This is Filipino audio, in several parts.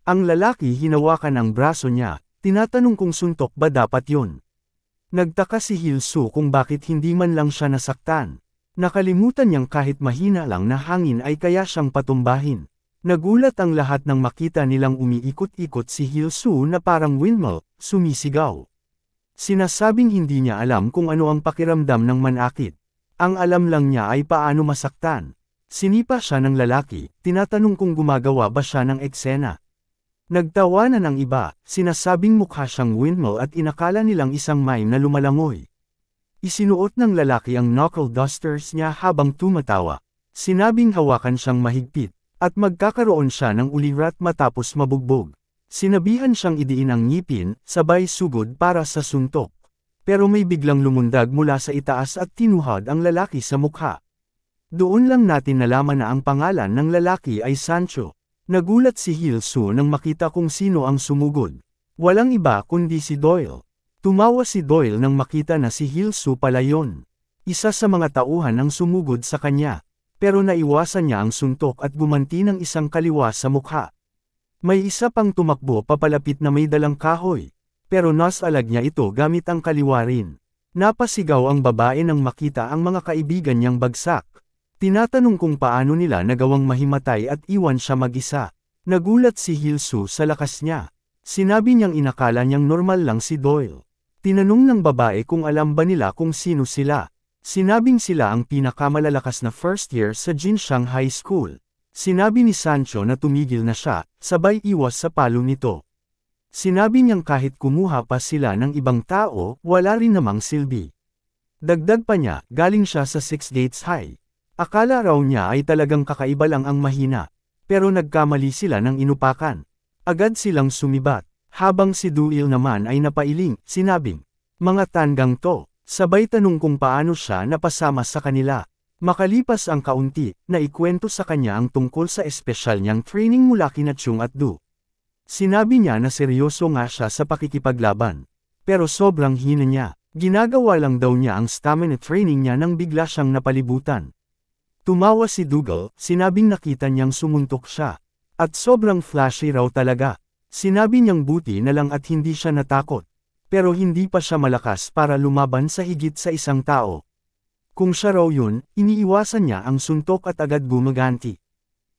Ang lalaki hinawakan ang braso niya, tinatanong kung suntok ba dapat yun. Nagtaka si Hilsu kung bakit hindi man lang siya nasaktan. Nakalimutan niyang kahit mahina lang na hangin ay kaya siyang patumbahin. Nagulat ang lahat nang makita nilang umiikot-ikot si Hilsu na parang windmill, sumisigaw. Sinasabing hindi niya alam kung ano ang pakiramdam ng manakit. Ang alam lang niya ay paano masaktan. Sinipa siya ng lalaki, tinatanong kung gumagawa ba siya ng eksena. Nagtawanan ang iba, sinasabing mukha siyang windmill at inakala nilang isang mime na lumalangoy. Isinuot ng lalaki ang knuckle dusters niya habang tumatawa. Sinabing hawakan siyang mahigpit, at magkakaroon siya ng ulirat matapos mabugbog. Sinabihan siyang idiin ang ngipin, sabay sugod para sa suntok. Pero may biglang lumundag mula sa itaas at tinuhad ang lalaki sa mukha. Doon lang natin nalaman na ang pangalan ng lalaki ay Sancho. Nagulat si Hilsu nang makita kung sino ang sumugod. Walang iba kundi si Doyle. Tumawa si Doyle nang makita na si Hilsu pala yon. Isa sa mga tauhan ang sumugod sa kanya. Pero naiwasan niya ang suntok at gumanti ng isang kaliwa sa mukha. May isa pang tumakbo papalapit na may dalang kahoy. Pero nasalag niya ito gamit ang kaliwa rin. Napasigaw ang babae nang makita ang mga kaibigan niyang bagsak. Tinatanong kung paano nila nagawang mahimatay at iwan siya mag-isa. Nagulat si Hilsu sa lakas niya. Sinabi niyang inakala niyang normal lang si Doyle. Tinanong ng babae kung alam ba nila kung sino sila. Sinabing sila ang pinakamalalakas na first year sa Jinshan High School. Sinabi ni Sancho na tumigil na siya, sabay iwas sa palo nito. Sinabi niyang kahit kumuha pa sila ng ibang tao, wala rin namang silbi. Dagdag pa niya, galing siya sa Six Gates High. Akala raw niya ay talagang kakaiba lang ang mahina, pero nagkamali sila ng inupakan. Agad silang sumibat, habang si Doyle naman ay napailing, sinabing, "Mga tandang to," sabay tanong kung paano siya napasama sa kanila. Makalipas ang kaunti, naikwento sa kanya ang tungkol sa espesyal niyang training mula kina Chung at Du. Sinabi niya na seryoso nga siya sa pakikipaglaban. Pero sobrang hina niya, ginagawa lang daw niya ang stamina training niya nang bigla siyang napalibutan. Tumawa si Dougal, sinabing nakita niyang sumuntok siya. At sobrang flashy raw talaga. Sinabi niyang buti na lang at hindi siya natakot. Pero hindi pa siya malakas para lumaban sa higit sa isang tao. Kung siya raw yun, iniiwasan niya ang suntok at agad gumaganti.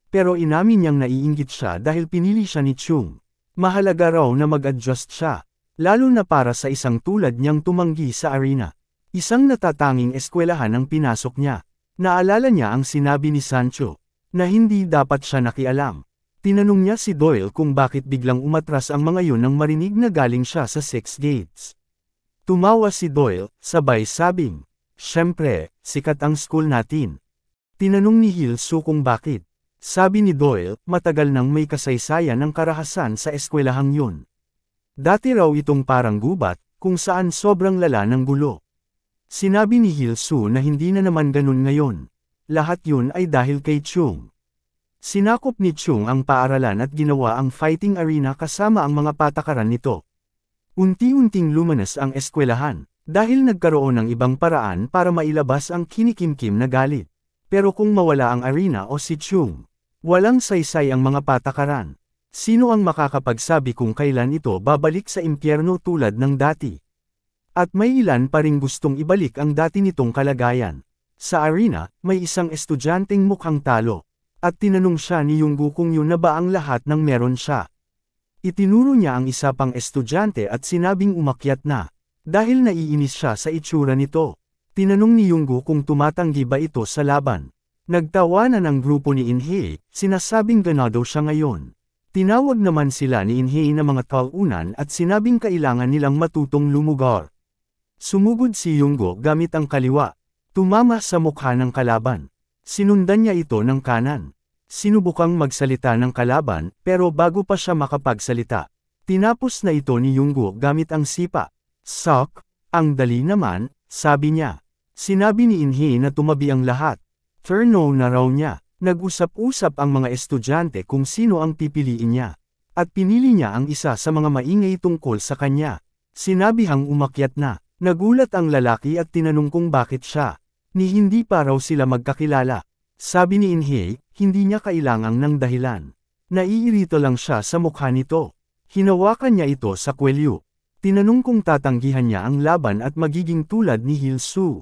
Pero inamin niyang naiinggit siya dahil pinili siya ni Chung. Mahalaga raw na mag-adjust siya. Lalo na para sa isang tulad niyang tumanggi sa arena. Isang natatanging eskwelahan ang pinasok niya. Naalala niya ang sinabi ni Sancho, na hindi dapat siya nakialam. Tinanong niya si Doyle kung bakit biglang umatras ang mga yun nang marinig na galing siya sa Six Gates. Tumawa si Doyle, sabay sabing, "Siyempre, sikat ang school natin." Tinanong ni Hilsu kung bakit. Sabi ni Doyle, matagal nang may kasaysayan ng karahasan sa eskwelahang yun. Dati raw itong parang gubat, kung saan sobrang lala ng gulo. Sinabi ni Hilsu na hindi na naman ganun ngayon. Lahat yun ay dahil kay Chung. Sinakop ni Chung ang paaralan at ginawa ang fighting arena kasama ang mga patakaran nito. Unti-unting lumanas ang eskwelahan, dahil nagkaroon ng ibang paraan para mailabas ang kinikimkim na galit. Pero kung mawala ang arena o si Chung, walang saysay ang mga patakaran. Sino ang makakapagsabi kung kailan ito babalik sa impyerno tulad ng dati? At may ilan pa ring gustong ibalik ang dati nitong kalagayan. Sa arena, may isang estudyanteng mukhang talo. At tinanong siya ni Yunggu kung yun na ba ang lahat ng meron siya. Itinuro niya ang isa pang estudyante at sinabing umakyat na. Dahil naiinis siya sa itsura nito. Tinanong ni Yunggu kung tumatanggi ba ito sa laban. Nagtawanan ang grupo ni Inhei, sinasabing ganado siya ngayon. Tinawag naman sila ni Inhei na mga talunan at sinabing kailangan nilang matutong lumugar. Sumugod si Yunggu gamit ang kaliwa. Tumama sa mukha ng kalaban. Sinundan niya ito ng kanan. Sinubukang magsalita ng kalaban, pero bago pa siya makapagsalita, tinapos na ito ni Yunggu gamit ang sipa. "Sok, ang dali naman," sabi niya. Sinabi ni Inhei na tumabi ang lahat. Turno na raw niya. Nag-usap-usap ang mga estudyante kung sino ang pipiliin niya. At pinili niya ang isa sa mga maingay tungkol sa kanya. Sinabihang umakyat na. Nagulat ang lalaki at tinanong kung bakit siya. Ni hindi pa raw sila magkakilala. Sabi ni Inhei, hindi niya kailangang ng dahilan. Naiirito lang siya sa mukha nito. Hinawakan niya ito sa kwelyo. Tinanong kung tatanggihan niya ang laban at magiging tulad ni Hilsu.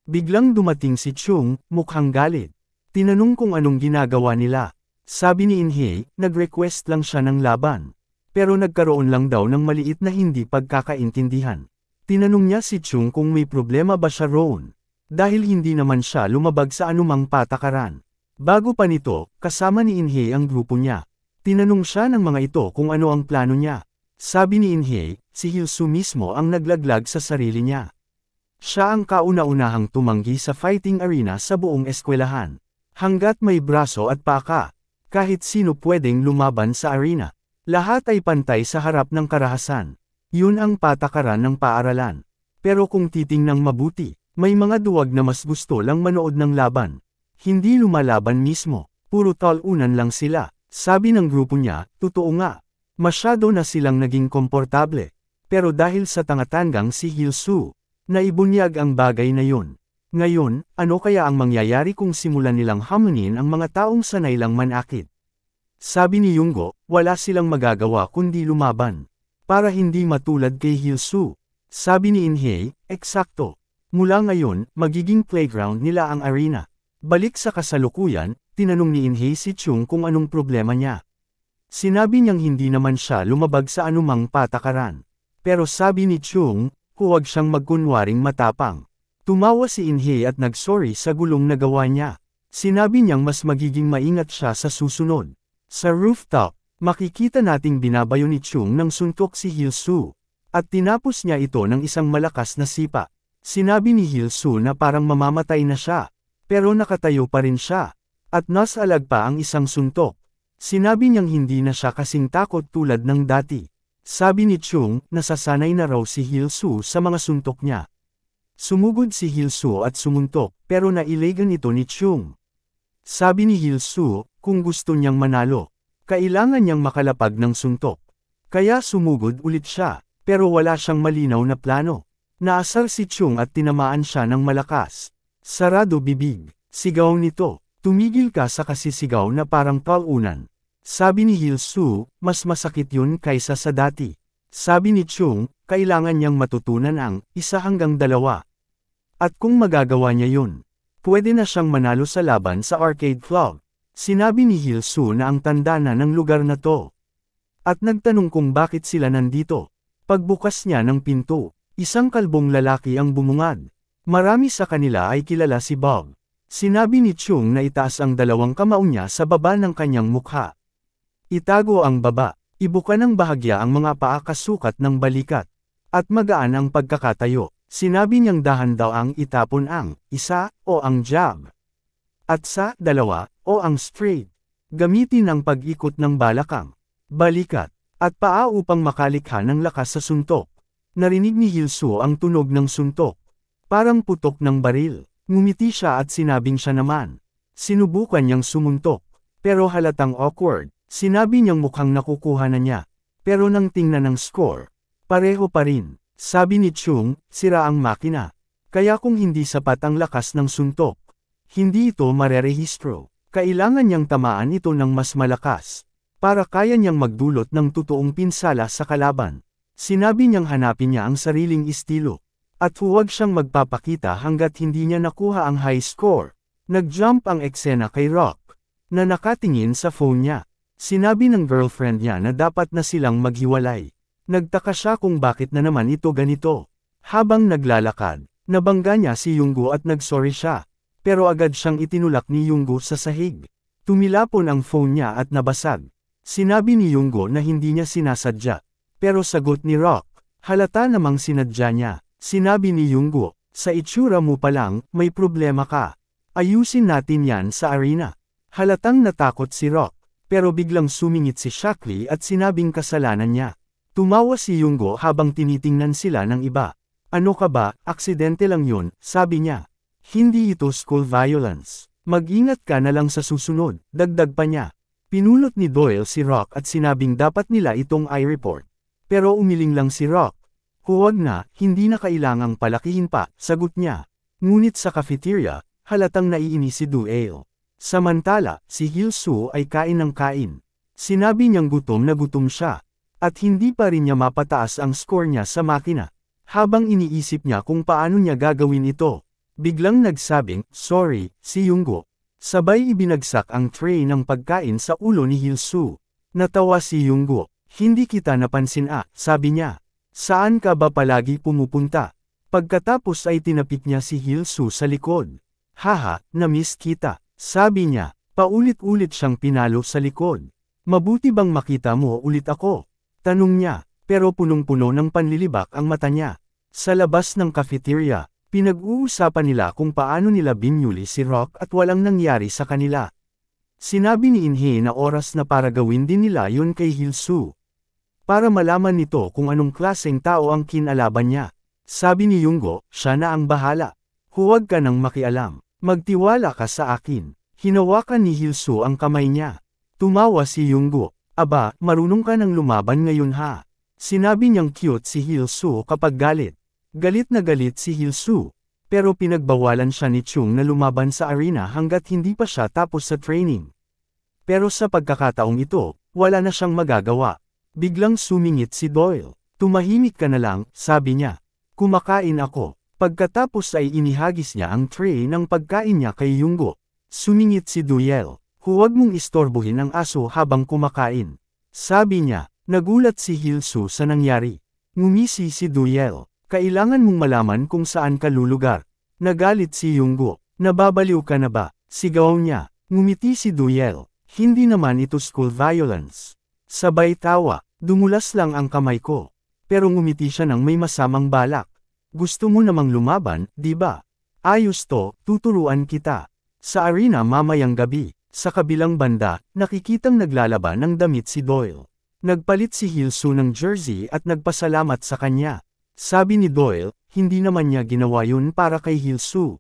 Biglang dumating si Chung, mukhang galit. Tinanong kung anong ginagawa nila. Sabi ni Inhye, nag-request lang siya ng laban. Pero nagkaroon lang daw ng maliit na hindi pagkakaintindihan. Tinanong niya si Chung kung may problema ba siya roon. Dahil hindi naman siya lumabag sa anumang patakaran. Bago pa nito, kasama ni Inhye ang grupo niya. Tinanong siya ng mga ito kung ano ang plano niya. Sabi ni Inhye, si Hilsu mismo ang naglaglag sa sarili niya. Siya ang kauna-unahang tumanggi sa fighting arena sa buong eskwelahan. Hanggat may braso at paka, kahit sino pwedeng lumaban sa arena. Lahat ay pantay sa harap ng karahasan. Yun ang patakaran ng paaralan. Pero kung titingnang mabuti, may mga duwag na mas gusto lang manood ng laban. Hindi lumalaban mismo, puro talunan lang sila. Sabi ng grupo niya, totoo nga. Masyado na silang naging komportable. Pero dahil sa tangatanggang si Hilsu, naibunyag ang bagay na yun. Ngayon, ano kaya ang mangyayari kung simulan nilang hamunin ang mga taong sanay lang manakit? Sabi ni Yunggo, wala silang magagawa kundi lumaban. Para hindi matulad kay Hilsu. Sabi ni Inhye, eksakto. Mula ngayon, magiging playground nila ang arena. Balik sa kasalukuyan, tinanong ni Inhye si Chung kung anong problema niya. Sinabi niyang hindi naman siya lumabag sa anumang patakaran. Pero sabi ni Chung, huwag siyang magkunwaring matapang. Tumawa si Inhye at nagsorry sa gulong na gawa niya. Sinabi niyang mas magiging maingat siya sa susunod. Sa rooftop, makikita nating binabayo ni Chung ng suntok si Hilsu. At tinapos niya ito ng isang malakas na sipa. Sinabi ni Hilsu na parang mamamatay na siya. Pero nakatayo pa rin siya. At nasalag pa ang isang suntok. Sinabi niyang hindi na siya kasing takot tulad ng dati. Sabi ni Chung, nasasanay na raw si Hilsu sa mga suntok niya. Sumugod si Hilsu at sumuntok, pero nailegan ito ni Chung. Sabi ni Hilsu, kung gusto niyang manalo, kailangan niyang makalapag ng suntok. Kaya sumugod ulit siya, pero wala siyang malinaw na plano. Naasar si Chung at tinamaan siya ng malakas. Sarado bibig, sigaw nito, tumigil ka sa kasisigaw na parang talunan. Sabi ni Hilsu, mas masakit yun kaysa sa dati. Sabi ni Chung, kailangan niyang matutunan ang 1-2. At kung magagawa niya yun, pwede na siyang manalo sa laban sa arcade club. Sinabi ni Hilsu na ang tanda na ng lugar na to. At nagtanong kung bakit sila nandito. Pagbukas niya ng pinto, isang kalbong lalaki ang bumungad. Marami sa kanila ay kilala si Bob. Sinabi ni Chung na itaas ang 2 kamao niya sa baba ng kanyang mukha. Itago ang baba, ibuka ng bahagya ang mga paa kasukat ng balikat. At magaan ang pagkakatayo. Sinabi niyang dahan daw ang itapon ang 1 o ang jab. At sa 2 o ang straight. Gamitin ang pag-ikot ng balakang, balikat, at paa upang makalikha ng lakas sa suntok. Narinig ni Hilsu ang tunog ng suntok. Parang putok ng baril. Ngumiti siya at sinabing siya naman. Sinubukan niyang sumuntok. Pero halatang awkward. Sinabi niyang mukhang nakukuha na niya. Pero nang tingnan ng score, pareho pa rin. Sabi ni Chung, sira ang makina. Kaya kung hindi sapat ang lakas ng suntok, hindi ito marerehistro. Kailangan niyang tamaan ito ng mas malakas. Para kaya niyang magdulot ng totoong pinsala sa kalaban. Sinabi niyang hanapin niya ang sariling estilo. At huwag siyang magpapakita hanggat hindi niya nakuha ang high score. Nag-jump ang eksena kay Rock, na nakatingin sa phone niya. Sinabi ng girlfriend niya na dapat na silang maghiwalay. Nagtaka siya kung bakit na naman ito ganito. Habang naglalakad, nabangga niya si Yunggo at nagsorry siya. Pero agad siyang itinulak ni Yunggo sa sahig. Tumilapon ang phone niya at nabasag. Sinabi ni Yunggo na hindi niya sinasadya. Pero sagot ni Rock, halata namang sinadya niya. Sinabi ni Yunggo, sa itsura mo pa lang, may problema ka. Ayusin natin yan sa arena. Halatang natakot si Rock. Pero biglang sumingit si Shaklee at sinabing kasalanan niya. Tumawa si Yunggo habang tinitingnan sila ng iba. Ano ka ba, aksidente lang yun, sabi niya. Hindi ito school violence. Mag-ingat ka na lang sa susunod, dagdag pa niya. Pinulot ni Doyle si Rock at sinabing dapat nila itong i-report. Pero umiling lang si Rock. Huwag na, hindi na kailangang palakihin pa, sagot niya. Ngunit sa cafeteria, halatang naiinis si Doyle. Samantala, si Hilsu ay kain ng kain. Sinabi niyang gutom na gutom siya. At hindi pa rin niya mapataas ang score niya sa makina. Habang iniisip niya kung paano niya gagawin ito, biglang nagsabing, "Sorry," si Yunggo. Sabay ibinagsak ang tray ng pagkain sa ulo ni Hilsu. Natawa si Yunggo. "Hindi kita napansin sabi niya. "Saan ka ba palagi pumupunta?" Pagkatapos ay tinapik niya si Hilsu sa likod. "Haha, na-miss kita," sabi niya. Paulit-ulit siyang pinalo sa likod. "Mabuti bang makita mo ulit ako?" tanong niya, pero punong-puno ng panlilibak ang mata niya. Sa labas ng cafeteria, pinag-uusapan nila kung paano nila binuli si Rock at walang nangyari sa kanila. Sinabi ni Inhe na oras na para gawin din nila yun kay Hilsu. Para malaman nito kung anong klaseng tao ang kinalaban niya. Sabi ni Yunggo, "Siya na ang bahala. Huwag ka nang makialam. Magtiwala ka sa akin." Hinawakan ni Hilsu ang kamay niya. Tumawa si Yunggo. "Aba, marunong ka nang lumaban ngayon ha." Sinabi niyang cute si Hilsu kapag galit. Galit na galit si Hilsu. Pero pinagbawalan siya ni Chung na lumaban sa arena hanggat hindi pa siya tapos sa training. Pero sa pagkakataong ito, wala na siyang magagawa. Biglang sumingit si Doyle. "Tumahimik ka na lang," sabi niya. "Kumakain ako." Pagkatapos ay inihagis niya ang tray ng pagkain niya kay Yunggo. Sumingit si Doyle. "Huwag mong istorbohin ang aso habang kumakain," sabi niya. Nagulat si Hilsu sa nangyari. Ngumisi si Doyle. "Kailangan mong malaman kung saan ka lulugar." Nagalit si Yunggo. "Nababaliw ka na ba?" sigaw niya. Ngumiti si Doyle. "Hindi naman ito school violence." Sabay tawa. "Dumulas lang ang kamay ko." Pero ngumiti siya ng may masamang balak. "Gusto mo namang lumaban, di ba? Ayos to, tuturuan kita." Sa arena mamayang gabi, sa kabilang banda, nakikitang naglalaban ng damit si Doyle. Nagpalit si Hilsu ng jersey at nagpasalamat sa kanya. Sabi ni Doyle, hindi naman niya ginawa yun para kay Hilsu.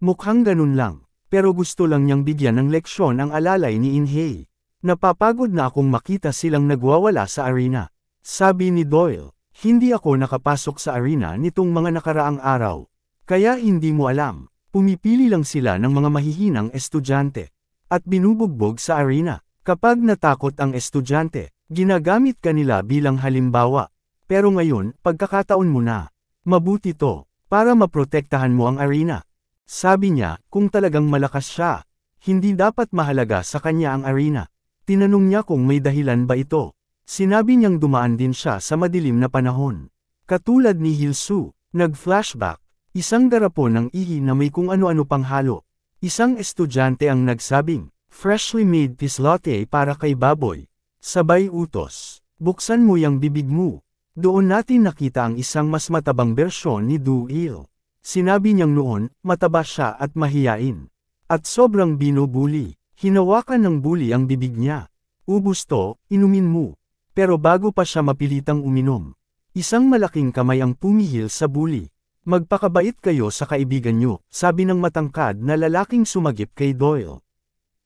Mukhang ganun lang, pero gusto lang niyang bigyan ng leksyon ang alalay ni Inhei. "Napapagod na akong makita silang nagwawala sa arena," sabi ni Doyle. "Hindi ako nakapasok sa arena nitong mga nakaraang araw. Kaya hindi mo alam, pumipili lang sila ng mga mahihinang estudyante. At binubugbog sa arena. Kapag natakot ang estudyante, ginagamit ka nila bilang halimbawa. Pero ngayon, pagkakataon mo na. Mabuti to, para maprotektahan mo ang arena." Sabi niya, kung talagang malakas siya, hindi dapat mahalaga sa kanya ang arena. Tinanong niya kung may dahilan ba ito. Sinabi niyang dumaan din siya sa madilim na panahon. Katulad ni Hilsu, nag-flashback, isang garapon ng ihi na may kung ano-ano pang halo. Isang estudyante ang nagsabing, "Freshly made peace latte para kay Baboy." Sabay utos, "Buksan mo yang bibig mo." Doon natin nakita ang isang mas matabang bersyon ni Doyle. Sinabi niyang noon, mataba siya at mahiyain. At sobrang binubuli. Hinawakan ng bully ang bibig niya. "Ubus to, inumin mo." Pero bago pa siya mapilitang uminom, isang malaking kamay ang pumihil sa bully. "Magpakabait kayo sa kaibigan niyo," sabi ng matangkad na lalaking sumagip kay Doyle.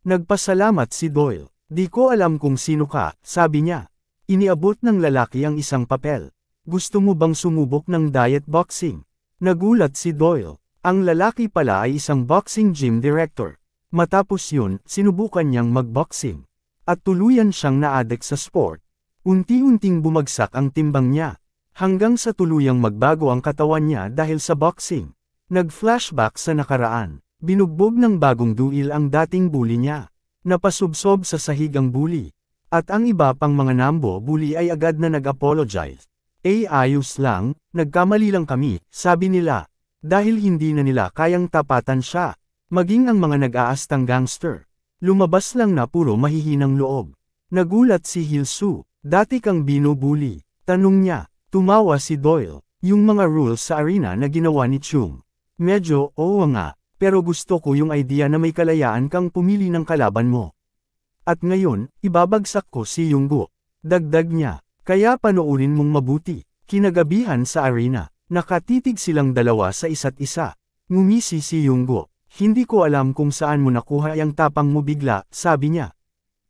Nagpasalamat si Doyle. "Di ko alam kung sino ka," sabi niya. Iniabot ng lalaki ang isang papel. "Gusto mo bang sumubok ng diet boxing?" Nagulat si Doyle. Ang lalaki pala ay isang boxing gym director. Matapos yun, sinubukan niyang magboxing. At tuluyan siyang na-addict sa sport. Unti-unting bumagsak ang timbang niya. Hanggang sa tuluyang magbago ang katawan niya dahil sa boxing. Nag-flashback sa nakaraan. Binugbog ng bagong duil ang dating bully niya. Napasubsob sa sahig ang bully. At ang iba pang mga nambo bully ay agad na nag-apologize. Ayos lang, nagkamali lang kami," sabi nila. Dahil hindi na nila kayang tapatan siya. Maging ang mga nag-aastang gangster. Lumabas lang na puro mahihinang loob. Nagulat si Hilsu. "Dati kang binubuli?" tanong niya. Tumawa si Doyle. "Yung mga rules sa arena na ginawa ni Chung. Medyo, oo nga, pero gusto ko yung idea na may kalayaan kang pumili ng kalaban mo. At ngayon, ibabagsak ko si Yunggo." Dagdag niya. "Kaya panoorin mong mabuti." Kinagabihan sa arena, nakatitig silang dalawa sa isa't isa. Ngumisi si Yunggo. "Hindi ko alam kung saan mo nakuha ang tapang mo bigla," sabi niya.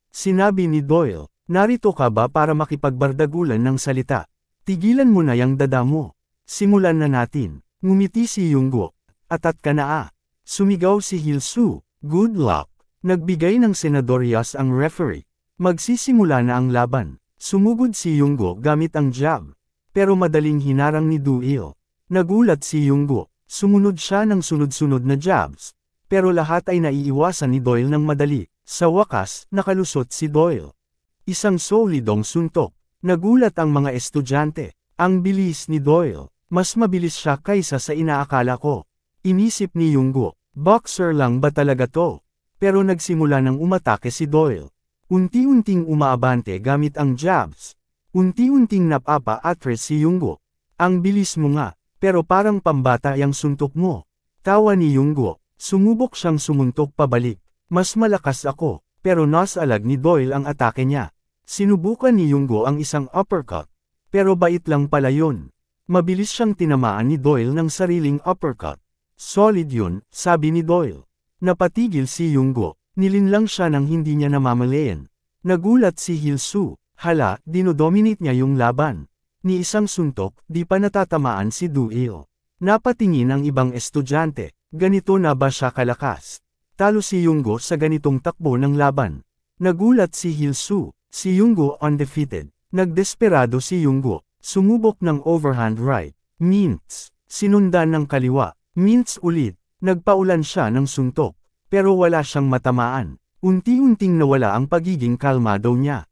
Sinabi ni Doyle, "Narito ka ba para makipagbardagulan ng salita? Tigilan mo na yang dada mo. Simulan na natin." Ngumiti si Yunggo. "Atat ka na." Sumigaw si Hilsu. "Good luck." Nagbigay ng senador Yas ang referee. Magsisimula na ang laban. Sumugod si Yunggo gamit ang jab. Pero madaling hinarang ni Du Il. Nagulat si Yunggo. Sumunod siya ng sunod-sunod na jabs. Pero lahat ay naiiwasan ni Doyle ng madali. Sa wakas, nakalusot si Doyle. Isang solidong suntok. Nagulat ang mga estudyante. Ang bilis ni Doyle. Mas mabilis siya kaysa sa inaakala ko. Inisip ni Yunggo, boxer lang ba talaga to? Pero nagsimula ng umatake si Doyle. Unti-unting umaabante gamit ang jabs. Unti-unting napapa-atras si Yunggo. Ang bilis mo nga, pero parang pambata yung suntok mo. Tawa ni Yunggo, sumubok siyang sumuntok pabalik. Mas malakas ako, pero nasalag ni Doyle ang atake niya. Sinubukan ni Yunggo ang isang uppercut. Pero bait lang pala yun. Mabilis siyang tinamaan ni Doyle ng sariling uppercut. Solid yun, sabi ni Doyle. Napatigil si Yunggo. Nilinlang siya nang hindi niya namamalayan. Nagulat si Hilsu, hala, dinodominate niya yung laban. Ni isang suntok, di pa natatamaan si Du Il. Napatingin ang ibang estudyante, ganito na ba siya kalakas? Talo si Yunggo sa ganitong takbo ng laban. Nagulat si Hilsu, si Yunggo undefeated. Nagdesperado si Yunggo, sumubok ng overhand right, mints, sinundan ng kaliwa, mints ulit, nagpaulan siya ng suntok. Pero wala siyang matamaan. Unti-unting nawala ang pagiging kalmado niya.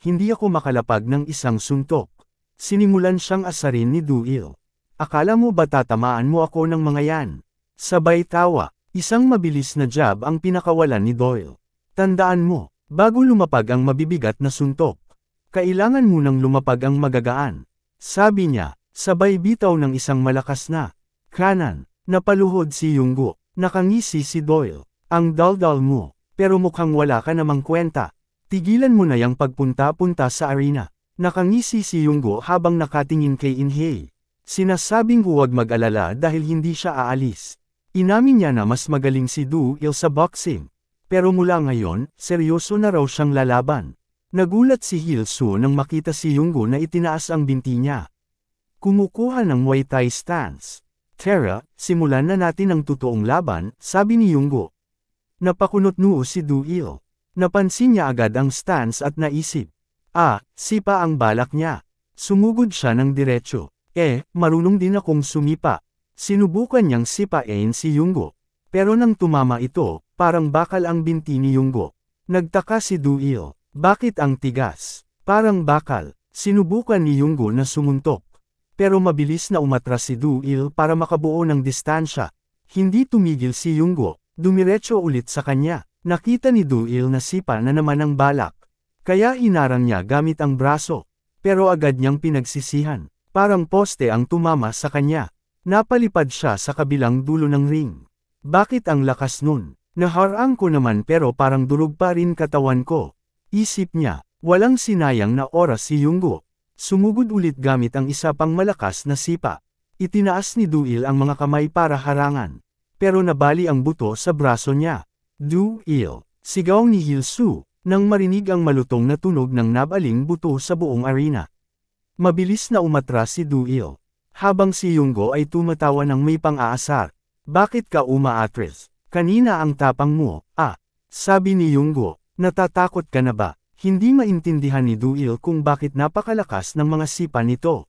Hindi ako makalapag ng isang suntok. Sinimulan siyang asarin ni Du Il. Akala mo ba tatamaan mo ako ng mga yan? Sabay tawa. Isang mabilis na jab ang pinakawalan ni Doyle. Tandaan mo, bago lumapag ang mabibigat na suntok, kailangan mo nang lumapag ang magagaan. Sabi niya, sabay bitaw ng isang malakas na kanan. Napaluhod si Yunggo. Nakangisi si Doyle. Ang daldal mo, pero mukhang wala ka namang kwenta. Tigilan mo na yang pagpunta-punta sa arena. Nakangisi si Yunggo habang nakatingin kay Inhei. Sinasabing huwag mag-alala dahil hindi siya aalis. Inamin niya na mas magaling si Du Il sa boxing. Pero mula ngayon, seryoso na raw siyang lalaban. Nagulat si Hilsu nang makita si Yunggo na itinaas ang binti niya. Kumukuha ng Muay Thai stance. Tara, simulan na natin ang totoong laban, sabi ni Yunggo. Napakunot noo si Du Il. Napansin niya agad ang stance at naisip. Sipa ang balak niya. Sumugod siya ng diretsyo. Marunong din akong sumipa. Sinubukan niyang sipain si Yunggo. Pero nang tumama ito, parang bakal ang binti ni Yunggo. Nagtaka si Du Il. Bakit ang tigas? Parang bakal. Sinubukan ni Yunggo na sumuntok. Pero mabilis na umatras si Du Il para makabuo ng distansya. Hindi tumigil si Yunggo. Dumiretso ulit sa kanya. Nakita ni Du Il na sipa na naman ang balak. Kaya hinarang niya gamit ang braso. Pero agad niyang pinagsisihan. Parang poste ang tumama sa kanya. Napalipad siya sa kabilang dulo ng ring. Bakit ang lakas nun? Naharang ko naman pero parang durog pa rin katawan ko. Isip niya, walang sinayang na oras si Yunggo. Sumugod ulit gamit ang isa pang malakas na sipa. Itinaas ni Du Il ang mga kamay para harangan. Pero nabali ang buto sa braso niya. Du Il, sigaw ni Hilsu, nang marinig ang malutong na tunog ng nabaling buto sa buong arena. Mabilis na umatras si Du Il. Habang si Yunggo ay tumatawa ng may pang-aasar. Bakit ka umaatras? Kanina ang tapang mo, sabi ni Yunggo, natatakot ka na ba? Hindi maintindihan ni Du Il kung bakit napakalakas ng mga sipa nito.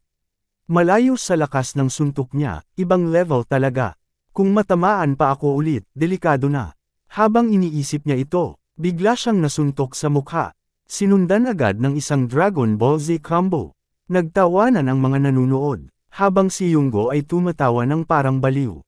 Malayo sa lakas ng suntok niya, ibang level talaga. Kung matamaan pa ako ulit, delikado na. Habang iniisip niya ito, bigla siyang nasuntok sa mukha. Sinundan agad ng isang Dragon Ball Z combo. Nagtawanan ang mga nanunood, habang si Yunggo ay tumatawa ng parang baliw.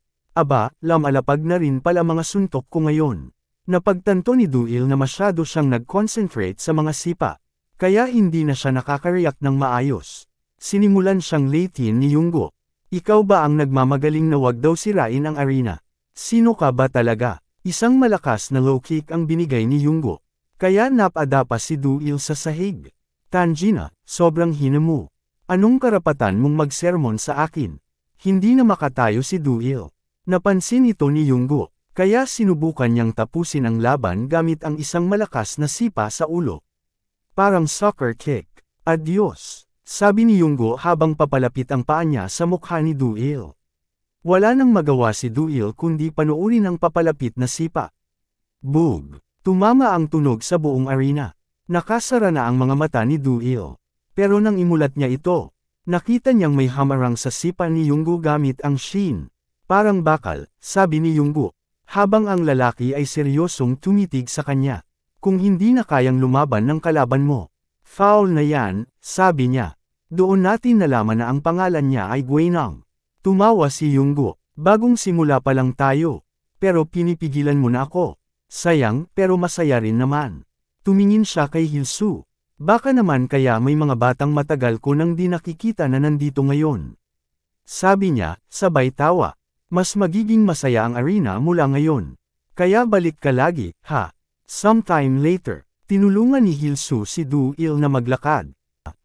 Lamalapag na rin pala mga suntok ko ngayon. Napagtanto ni Du Il na masyado siyang nag-concentrate sa mga sipa. Kaya hindi na siya nakakareact ng maayos. Sinimulan siyang latin ni Yunggo. Ikaw ba ang nagmamagaling na wag daw sirain ang arena? Sino ka ba talaga? Isang malakas na low kick ang binigay ni Yunggo. Kaya napadapa si Du Il sa sahig. Tanjina, sobrang hina mo. Anong karapatan mong magsermon sa akin? Hindi na makatayo si Du Il. Napansin ito ni Yunggo. Kaya sinubukan niyang tapusin ang laban gamit ang isang malakas na sipa sa ulo. Parang soccer kick. Adios, sabi ni Yunggo habang papalapit ang paa niya sa mukha ni Du Il. Wala nang magawa si Du Il kundi panuurin ang papalapit na sipa. Boog! Tumama ang tunog sa buong arena. Nakasara na ang mga mata ni Du-il. Pero nang imulat niya ito, nakita niyang may hamarang sa sipa ni Yunggu gamit ang Shin. Parang bakal, sabi ni Yunggu, habang ang lalaki ay seryosong tumitig sa kanya. Kung hindi na kayang lumaban ng kalaban mo. Foul na yan, sabi niya. Doon natin nalaman na ang pangalan niya ay Guinang. Tumawa si Yunggu, bagong simula pa lang tayo. Pero pinipigilan mo na ako. Sayang, pero masaya rin naman. Tumingin siya kay Hilsu. Baka naman kaya may mga batang matagal ko nang di nakikita na nandito ngayon. Sabi niya, sabay tawa. Mas magiging masaya ang arena mula ngayon. Kaya balik ka lagi, ha? Sometime later, tinulungan ni Hilsu si Du-il na maglakad.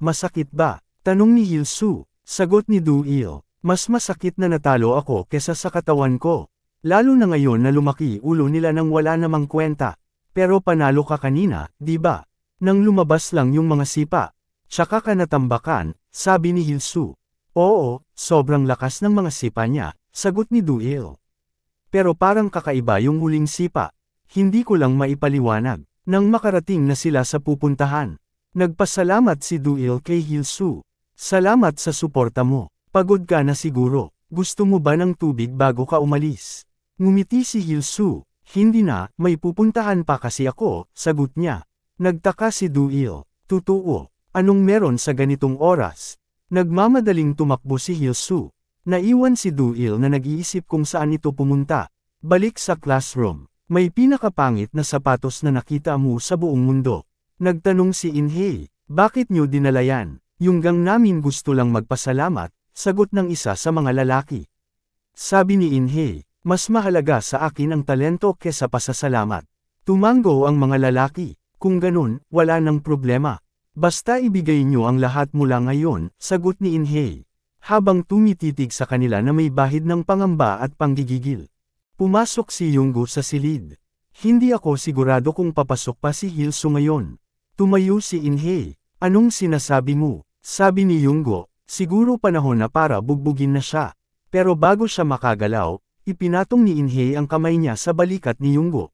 Masakit ba? Tanong ni Hilsu. Sagot ni Du-il, mas masakit na natalo ako kesa sa katawan ko. Lalo na ngayon na lumaki ulo nila nang wala namang kwenta. Pero panalo ka kanina, di ba? Nang lumabas lang yung mga sipa. Tsaka ka natambakan, sabi ni Hilsu. Oo, sobrang lakas ng mga sipa niya, sagot ni Du-il. Pero parang kakaiba yung huling sipa. Hindi ko lang maipaliwanag. Nang makarating na sila sa pupuntahan. Nagpasalamat si Du-il kay Hilsu. Salamat sa suporta mo. Pagod ka na siguro. Gusto mo ba ng tubig bago ka umalis? Ngumiti si Hilsu. Hindi na, may pupuntahan pa kasi ako, sagot niya. Nagtaka si Du-il. Totoo, anong meron sa ganitong oras? Nagmamadaling tumakbo si Hilsu. Naiwan si Du-il na nag-iisip kung saan ito pumunta. Balik sa classroom. May pinakapangit na sapatos na nakita mo sa buong mundo. Nagtanong si Inhei, bakit niyo dinala yan? Yung gang namin gusto lang magpasalamat, sagot ng isa sa mga lalaki. Sabi ni Inhei, mas mahalaga sa akin ang talento kesa pasasalamat. Tumango ang mga lalaki, kung ganun, wala nang problema. Basta ibigay niyo ang lahat mula ngayon, sagot ni Inhei. Habang tumititig sa kanila na may bahid ng pangamba at panggigigil. Pumasok si Yunggu sa silid. Hindi ako sigurado kung papasok pa si Hilsu ngayon. Tumayo si Inhei. Anong sinasabi mo? Sabi ni Yunggu, siguro panahon na para bugbugin na siya. Pero bago siya makagalaw, ipinatong ni Inhei ang kamay niya sa balikat ni Yunggu.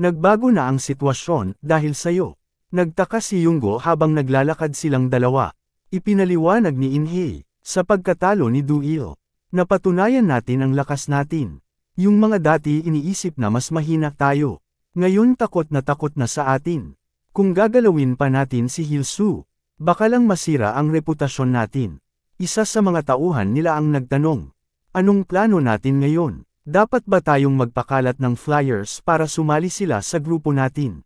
Nagbago na ang sitwasyon dahil sayo. Nagtaka si Yunggu habang naglalakad silang dalawa. Ipinaliwanag ni Inhei, sa pagkatalo ni Du-il. Napatunayan natin ang lakas natin. Yung mga dati iniisip na mas mahina tayo. Ngayon takot na sa atin. Kung gagalawin pa natin si Hilsu, baka lang masira ang reputasyon natin. Isa sa mga tauhan nila ang nagtanong. Anong plano natin ngayon? Dapat ba tayong magpakalat ng flyers para sumali sila sa grupo natin?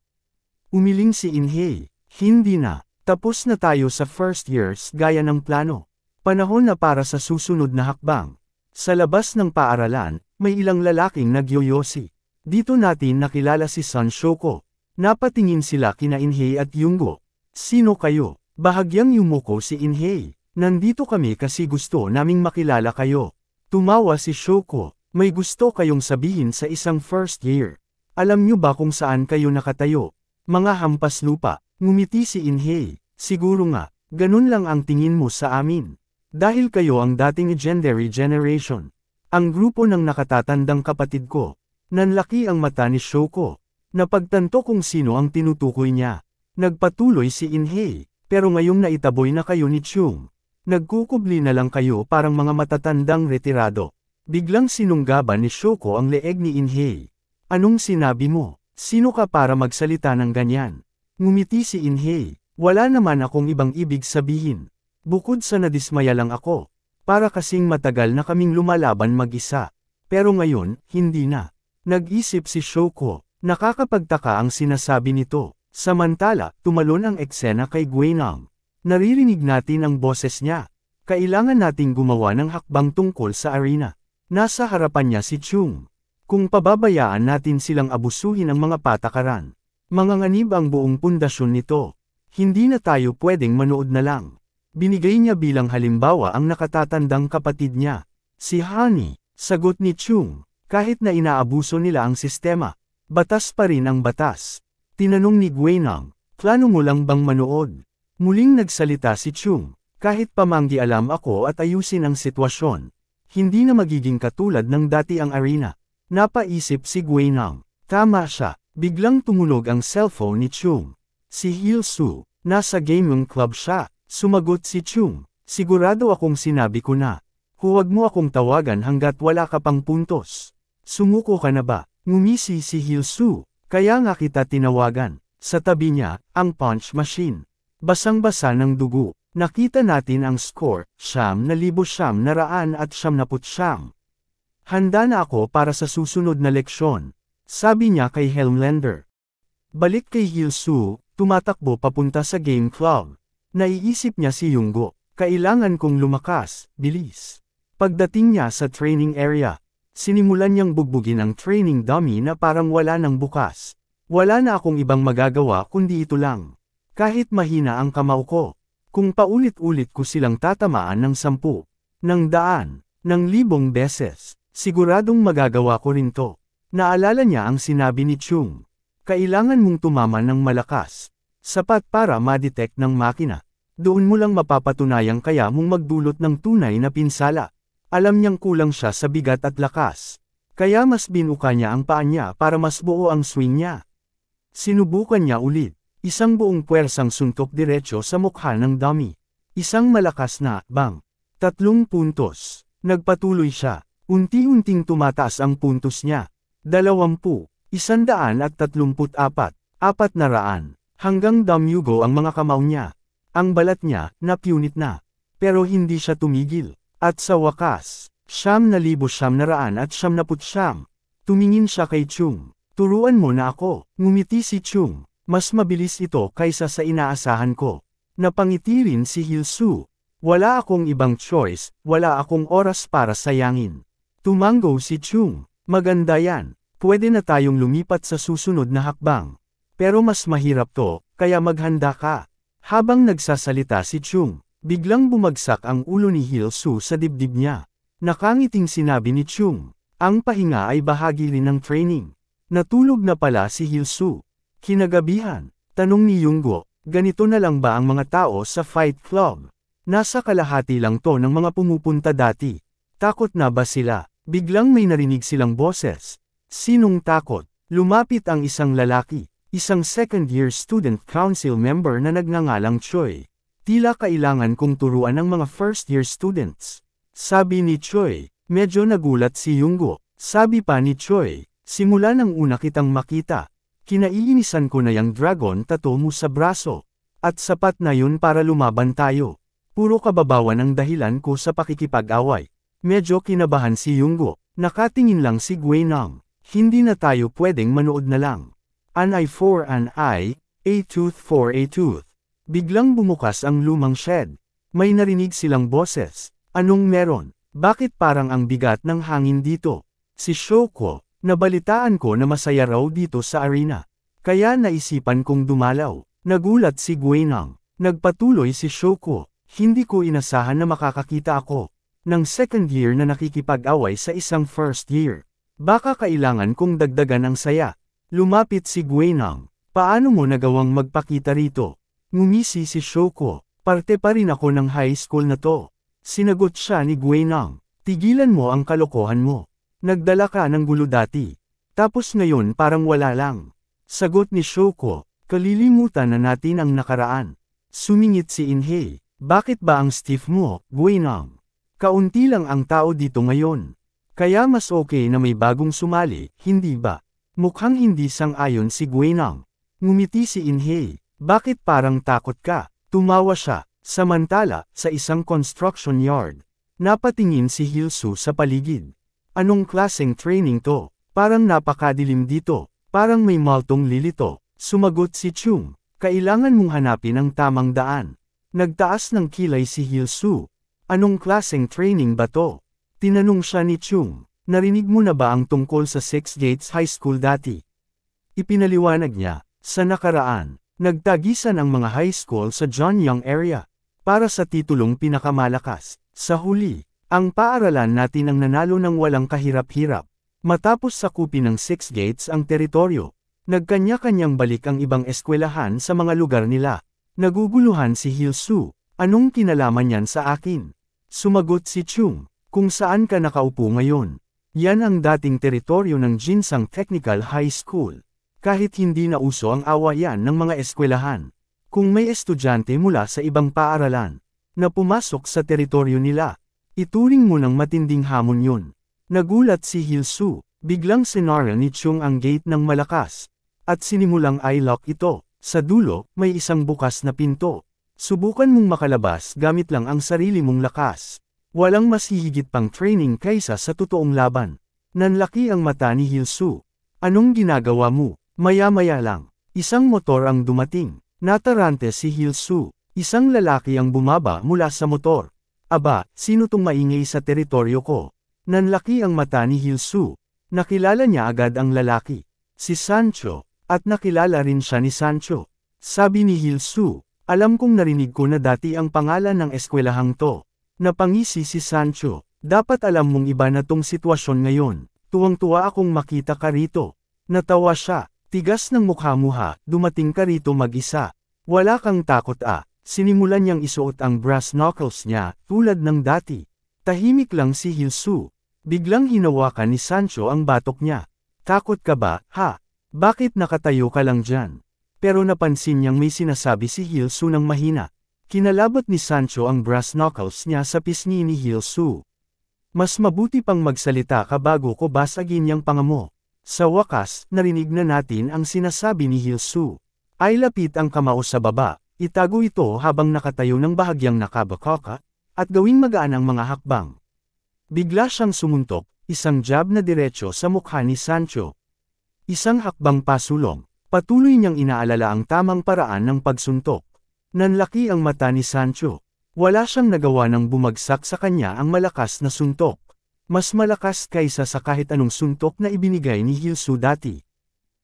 Umiling si Inhei. Hindi na. Tapos na tayo sa first years gaya ng plano. Panahon na para sa susunod na hakbang. Sa labas ng paaralan, may ilang lalaking nagyoyosi. Dito natin nakilala si Sun Shoko. Napatingin sila kina Inhei at Yunggu. Sino kayo? Bahagyang yumuko si Inhei. Nandito kami kasi gusto naming makilala kayo. Tumawa si Shoko. May gusto kayong sabihin sa isang first year. Alam niyo ba kung saan kayo nakatayo? Mga hampas lupa. Ngumiti si Inhei. Siguro nga, ganun lang ang tingin mo sa amin. Dahil kayo ang dating legendary generation. Ang grupo ng nakatatandang kapatid ko. Nanlaki ang mata ni Shoko. Napagtanto kung sino ang tinutukoy niya. Nagpatuloy si Inhei, pero ngayong naitaboy na kayo ni Chung. Nagkukubli na lang kayo parang mga matatandang retirado. Biglang sinunggaban ni Shoko ang leeg ni Inhei. Anong sinabi mo? Sino ka para magsalita ng ganyan? Ngumiti si Inhei. Wala naman akong ibang ibig sabihin. Bukod sa nadismaya lang ako. Para kasing matagal na kaming lumalaban mag-isa. Pero ngayon, hindi na. Nag-isip si Shoko. Nakakapagtaka ang sinasabi nito. Samantala, tumalon ang eksena kay Guinang. Naririnig natin ang boses niya. Kailangan nating gumawa ng hakbang tungkol sa arena. Nasa harapan niya si Chung. Kung pababayaan natin silang abusuhin ang mga patakaran. Manganganib ang buong pundasyon nito. Hindi na tayo pwedeng manood na lang. Binigay niya bilang halimbawa ang nakatatandang kapatid niya. Si Honey, sagot ni Chung. Kahit na inaabuso nila ang sistema, batas pa rin ang batas. Tinanong ni Guinang, plano mo lang bang manood? Muling nagsalita si Chung. Kahit pamanggi alam ako at ayusin ang sitwasyon. Hindi na magiging katulad ng dati ang arena. Napaisip si Guinang. Tama siya, biglang tumulog ang cellphone ni Chung. Si Hilsu, nasa gaming club siya. Sumagot si Chung. Sigurado akong sinabi ko na. Huwag mo akong tawagan hanggat wala ka pang puntos. Sumuko ka na ba? Ngumisi si Hilsu. Kaya nga kita tinawagan. Sa tabi niya, ang punch machine. Basang-basa ng dugo. Nakita natin ang score, 9,999. Handa na ako para sa susunod na leksyon. Sabi niya kay Helmlander. Balik kay Hilsu, tumatakbo papunta sa game club. Naiisip niya si Yunggo. Kailangan kong lumakas, bilis. Pagdating niya sa training area, sinimulan niyang bugbugin ang training dummy na parang wala nang bukas. Wala na akong ibang magagawa kundi ito lang. Kahit mahina ang kamao ko. Kung paulit-ulit ko silang tatamaan ng 10, ng 100, ng 1,000 beses, siguradong magagawa ko rin to. Naalala niya ang sinabi ni Chung. Kailangan mong tumama ng malakas. Sapat para ma-detect ng makina. Doon mo lang mapapatunayang kaya mong magdulot ng tunay na pinsala. Alam niyang kulang siya sa bigat at lakas. Kaya mas binuka niya ang paa niya para mas buo ang swing niya. Sinubukan niya ulit. Isang buong puwersang suntok diretso sa mukha ng dummy. Isang malakas na, bang. 3 puntos. Nagpatuloy siya. Unti-unting tumataas ang puntos niya. 20, 134, 400, hanggang damyugo ang mga kamao niya. Ang balat niya, napunit na. Pero hindi siya tumigil. At sa wakas, 9,999. Tumingin siya kay Chung. Turuan mo na ako. Ngumiti si Chung. Mas mabilis ito kaysa sa inaasahan ko. Napangiti rin si Hilsu. Wala akong ibang choice, wala akong oras para sayangin. Tumango si Chung. Maganda yan. Pwede na tayong lumipat sa susunod na hakbang. Pero mas mahirap to, kaya maghanda ka. Habang nagsasalita si Chung, biglang bumagsak ang ulo ni Hilsu sa dibdib niya. Nakangiting sinabi ni Chung. Ang pahinga ay bahagi rin ng training. Natulog na pala si Hilsu. Kinagabihan, tanong ni Yunggo, ganito na lang ba ang mga tao sa Fight Club? Nasa kalahati lang to ng mga pumupunta dati. Takot na ba sila? Biglang may narinig silang boses. Sinong takot? Lumapit ang isang lalaki, isang second-year student council member na nagngangalang Choi. Tila kailangan kong turuan ng mga first-year students. Sabi ni Choi, medyo nagulat si Yunggo. Sabi pa ni Choi, simula nang una kitang makita. Kinaiinisan ko na yung dragon tattoo mo sa braso. At sapat na yun para lumaban tayo. Puro kababawan ang dahilan ko sa pakikipag-away. Medyo kinabahan si Yunggo. Nakatingin lang si Guinang. Hindi na tayo pwedeng manood na lang. An eye for an eye, a tooth for a tooth. Biglang bumukas ang lumang shed. May narinig silang boses. Anong meron? Bakit parang ang bigat ng hangin dito? Si Shoko. Nabalitaan ko na masaya raw dito sa arena. Kaya naisipan kong dumalaw. Nagulat si Guinang. Nagpatuloy si Shoko. Hindi ko inasahan na makakakita ako ng second year na nakikipag-away sa isang first year. Baka kailangan kong dagdagan ang saya. Lumapit si Guinang. Paano mo nagawang magpakita rito? Ngumisi si Shoko. Parte pa rin ako ng high school na to. Sinagot siya ni Guinang. Tigilan mo ang kalokohan mo. Nagdala ka ng gulo dati. Tapos ngayon parang wala lang. Sagot ni Shoko, kalilimutan na natin ang nakaraan. Sumingit si Inhei. Bakit ba ang stiff mo, Guinang? Kaunti lang ang tao dito ngayon. Kaya mas okay na may bagong sumali, hindi ba? Mukhang hindi sang-ayon si Guinang. Ngumiti si Inhei. Bakit parang takot ka? Tumawa siya. Samantala, sa isang construction yard, napatingin si Hilsu sa paligid. Anong klaseng training to? Parang napakadilim dito. Parang may maltong lilito. Sumagot si Chung. Kailangan mong hanapin ang tamang daan. Nagtaas ng kilay si Hilsu. Anong klaseng training ba to? Tinanong siya ni Chung. Narinig mo na ba ang tungkol sa Six Gates High School dati? Ipinaliwanag niya. Sa nakaraan, nagtagisan ang mga high school sa Jonyang area. Para sa titulong pinakamalakas. Sa huli, ang paaralan natin ang nanalo ng walang kahirap-hirap. Matapos sakupin ng Six Gates ang teritoryo, nagkanya-kanyang balik ang ibang eskwelahan sa mga lugar nila. Naguguluhan si Hilsu. Anong kinalaman yan sa akin? Sumagot si Chung. Kung saan ka nakaupo ngayon. Yan ang dating teritoryo ng Jinsang Technical High School. kahit hindi na uso ang awayan ng mga eskwelahan. Kung may estudyante mula sa ibang paaralan na pumasok sa teritoryo nila, ituring mo ng matinding hamon yun. Nagulat si Hilsu, biglang sinara ni Chung ang gate ng malakas, at sinimulang i-lock ito. Sa dulo, may isang bukas na pinto. Subukan mong makalabas gamit lang ang sarili mong lakas. Walang mas hihigit pang training kaysa sa totoong laban. Nanlaki ang mata ni Hilsu. Anong ginagawa mo? Maya-maya lang, isang motor ang dumating. Natarante si Hilsu. Isang lalaki ang bumaba mula sa motor. Aba, sino tong maingay sa teritoryo ko? Nanlaki ang mata ni Hilsu. Nakilala niya agad ang lalaki. Si Sancho, at nakilala rin siya ni Sancho. Sabi ni Hilsu, alam kong narinig ko na dati ang pangalan ng eskwelahang to. Napangisi si Sancho, dapat alam mong iba na tong sitwasyon ngayon. Tuwang-tuwa akong makita ka rito. Natawa siya. Tigas ng mukha-muha, dumating ka rito mag-isa. Wala kang takot Sinimulan niyang isuot ang brass knuckles niya, tulad ng dati. Tahimik lang si Hilsu. Biglang hinawakan ni Sancho ang batok niya. Takot ka ba, ha? Bakit nakatayo ka lang dyan? Pero napansin niyang may sinasabi si Hilsu ng mahina. Kinalabot ni Sancho ang brass knuckles niya sa pisngi ni Hilsu. Mas mabuti pang magsalita ka bago ko basagin yang panga mo. Sa wakas, narinig na natin ang sinasabi ni Hilsu. Ay lapit ang kamao sa baba, itago ito habang nakatayo ng bahagyang nakabakaka, at gawing magaan ang mga hakbang. Bigla siyang sumuntok, isang jab na diretso sa mukha ni Sancho. Isang hakbang pasulong, patuloy niyang inaalala ang tamang paraan ng pagsuntok. Nanlaki ang mata ni Sancho. Wala siyang nagawa nang bumagsak sa kanya ang malakas na suntok. Mas malakas kaysa sa kahit anong suntok na ibinigay ni Hilsu dati.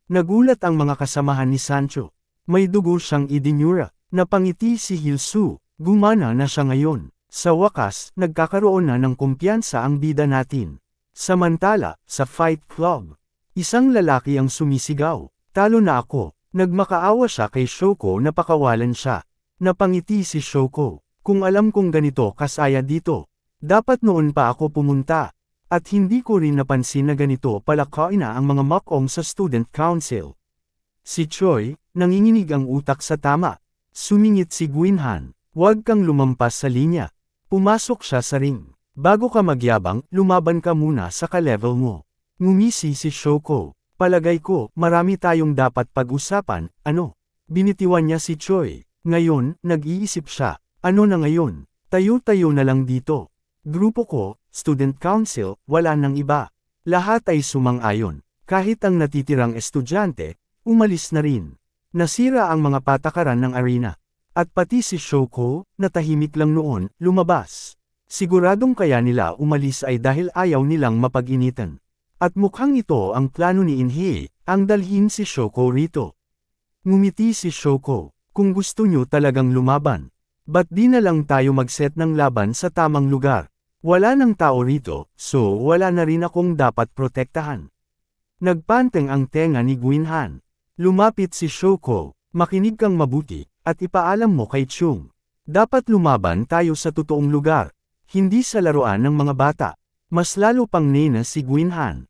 Nagulat ang mga kasamahan ni Sancho. May dugo siyang idinura. Napangiti si Hilsu. Gumana na siya ngayon. Sa wakas, nagkakaroon na ng kumpiyansa ang bida natin. Samantala, sa Fight Club, isang lalaki ang sumisigaw. Talo na ako. Nagmakaawa siya kay Shoko na pakawalan siya. Napangiti si Shoko. Kung alam kong ganito kasaya dito. Dapat noon pa ako pumunta, at hindi ko rin napansin na ganito pala kaina ang mga makong sa student council. Si Choi, nanginginig ang utak sa tama. Sumingit si Guinhan, huwag kang lumampas sa linya. Pumasok siya sa ring. Bago ka magyabang, lumaban ka muna sa ka-level mo. Ngumisi si Shoko, palagay ko, marami tayong dapat pag-usapan, ano? Binitiwan niya si Choi. Ngayon, nag-iisip siya, ano na ngayon? Tayo-tayo na lang dito. Grupo ko, student council, wala nang iba. Lahat ay sumang-ayon. Kahit ang natitirang estudyante, umalis na rin. Nasira ang mga patakaran ng arena. At pati si Shoko, na tahimik lang noon, lumabas. Siguradong kaya nila umalis ay dahil ayaw nilang mapag-initan. At mukhang ito ang plano ni Inhee, ang dalhin si Shoko rito. Ngumiti si Shoko, kung gusto nyo talagang lumaban. Ba't di na lang tayo mag-set ng laban sa tamang lugar? Wala nang tao rito, so wala na rin akong dapat protektahan. Nagpanteng ang tenga ni Guinhan. Lumapit si Shoko, makinig kang mabuti, at ipaalam mo kay Chung. Dapat lumaban tayo sa totoong lugar, hindi sa laruan ng mga bata. Mas lalo pang nena si Guinhan.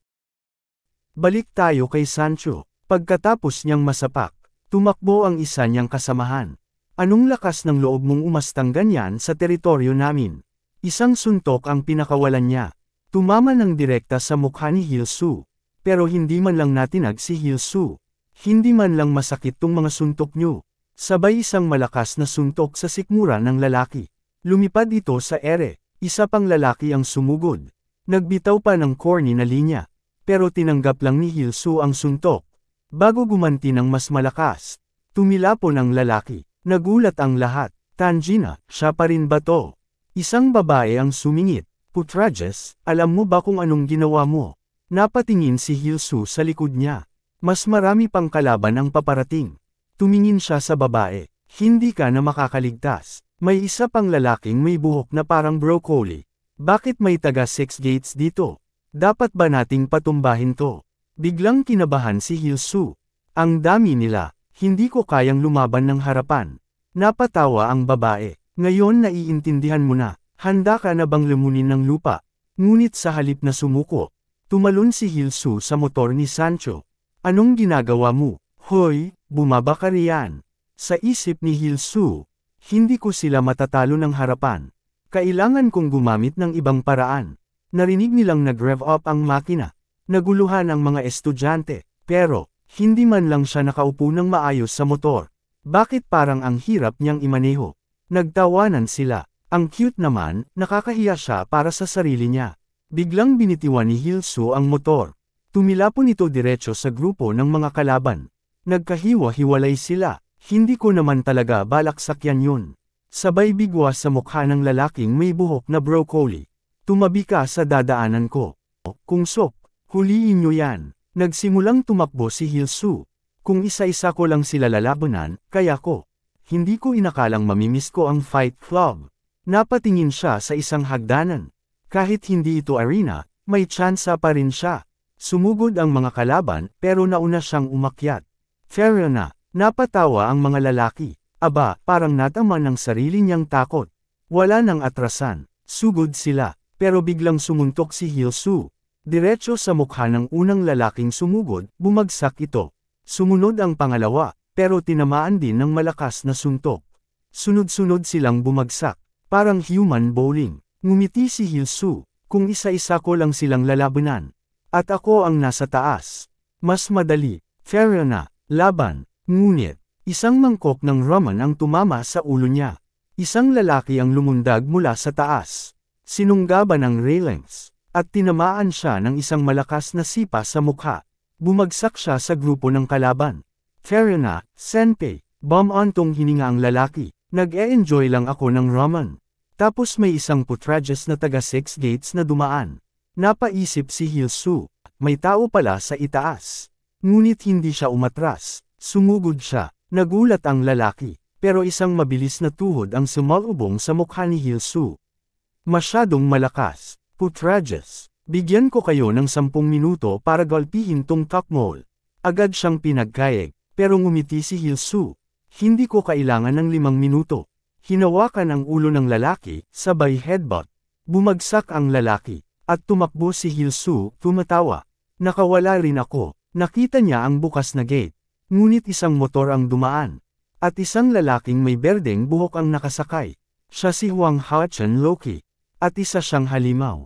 Balik tayo kay Sancho. Pagkatapos niyang masapak, tumakbo ang isa niyang kasamahan. Anong lakas ng loob mong umastang ganyan sa teritoryo namin? Isang suntok ang pinakawalan niya. Tumama ng direkta sa mukha ni Hilsu. Pero hindi man lang natinag si Hilsu. Hindi man lang masakit tong mga suntok niyo. Sabay isang malakas na suntok sa sikmura ng lalaki. Lumipad ito sa ere. Isa pang lalaki ang sumugod. Nagbitaw pa ng corny na linya. Pero tinanggap lang ni Hilsu ang suntok. Bago gumanti ng mas malakas, tumilapon ang lalaki. Nagulat ang lahat. Tanjina, siya pa rin ba to? Isang babae ang sumingit. Putrajes, alam mo ba kung anong ginawa mo? Napatingin si Hilsu sa likod niya. Mas marami pang kalaban ang paparating. Tumingin siya sa babae. Hindi ka na makakaligtas. May isa pang lalaking may buhok na parang broccoli. Bakit may taga 6 gates dito? Dapat ba nating patumbahin to? Biglang kinabahan si Hilsu. Ang dami nila. Hindi ko kayang lumaban ng harapan. Napatawa ang babae. Ngayon naiintindihan mo na. Handa ka na bang lumunin ng lupa? Ngunit sa halip na sumuko, tumalon si Hilsu sa motor ni Sancho. Anong ginagawa mo? Hoy, bumaba ka riyan. Sa isip ni Hilsu, hindi ko sila matatalo ng harapan. Kailangan kong gumamit ng ibang paraan. Narinig nilang nag-rev up ang makina. Naguluhan ang mga estudyante, pero, hindi man lang siya nakaupo ng maayos sa motor. Bakit parang ang hirap niyang imaneho? Nagtawanan sila. Ang cute naman, nakakahiya siya para sa sarili niya. Biglang binitiwan ni Hilsu ang motor. Tumilapon ito diretso sa grupo ng mga kalaban. Nagkahiwa-hiwalay sila. Hindi ko naman talaga balak sakyan yun. Sabay bigwa sa mukha ng lalaking may buhok na broccoli. Tumabi ka sa dadaanan ko. Kung sok, huliin nyo yan. Nagsimulang tumakbo si Hilsu. Kung isa-isa ko lang sila lalabanan, kaya ko. Hindi ko inakalang mamimiss ko ang Fight Club. Napatingin siya sa isang hagdanan. Kahit hindi ito arena, may tsansa pa rin siya. Sumugod ang mga kalaban pero nauna siyang umakyat. Fair na, napatawa ang mga lalaki. Aba, parang natama ng sarili niyang takot. Wala nang atrasan. Sugod sila, pero biglang sumuntok si Hilsu. Diretso sa mukha ng unang lalaking sumugod, bumagsak ito. Sumunod ang pangalawa, pero tinamaan din ng malakas na suntok. Sunod-sunod silang bumagsak. Parang human bowling. Ngumiti si Hilsu, kung isa-isa ko lang silang lalabanan. At ako ang nasa taas. Mas madali, fair na, laban. Ngunit, isang mangkok ng ramen ang tumama sa ulo niya. Isang lalaki ang lumundag mula sa taas. Sinunggaban ng railings, at tinamaan siya ng isang malakas na sipa sa mukha. Bumagsak siya sa grupo ng kalaban. Fair na, senpei, bum-ontong hininga ang lalaki. Nag-e-enjoy lang ako ng ramen. Tapos may isang putrages na taga 6 gates na dumaan. Napaisip si Hilsu, may tao pala sa itaas. Ngunit hindi siya umatras, sumugod siya, nagulat ang lalaki, pero isang mabilis na tuhod ang sumalubong sa mukha ni Hilsu. Masyadong malakas, putrages, bigyan ko kayo ng 10 minuto para galpihin tong takmol. Agad siyang pinagkayag, pero ngumiti si Hilsu. Hindi ko kailangan ng 5 minuto. Hinawakan ang ulo ng lalaki, sabay headbutt. Bumagsak ang lalaki, at tumakbo si Hilsu, tumatawa. Nakawala rin ako, nakita niya ang bukas na gate. Ngunit isang motor ang dumaan. At isang lalaking may berdeng buhok ang nakasakay. Siya si Huang Hachan Loki. At isa siyang halimaw.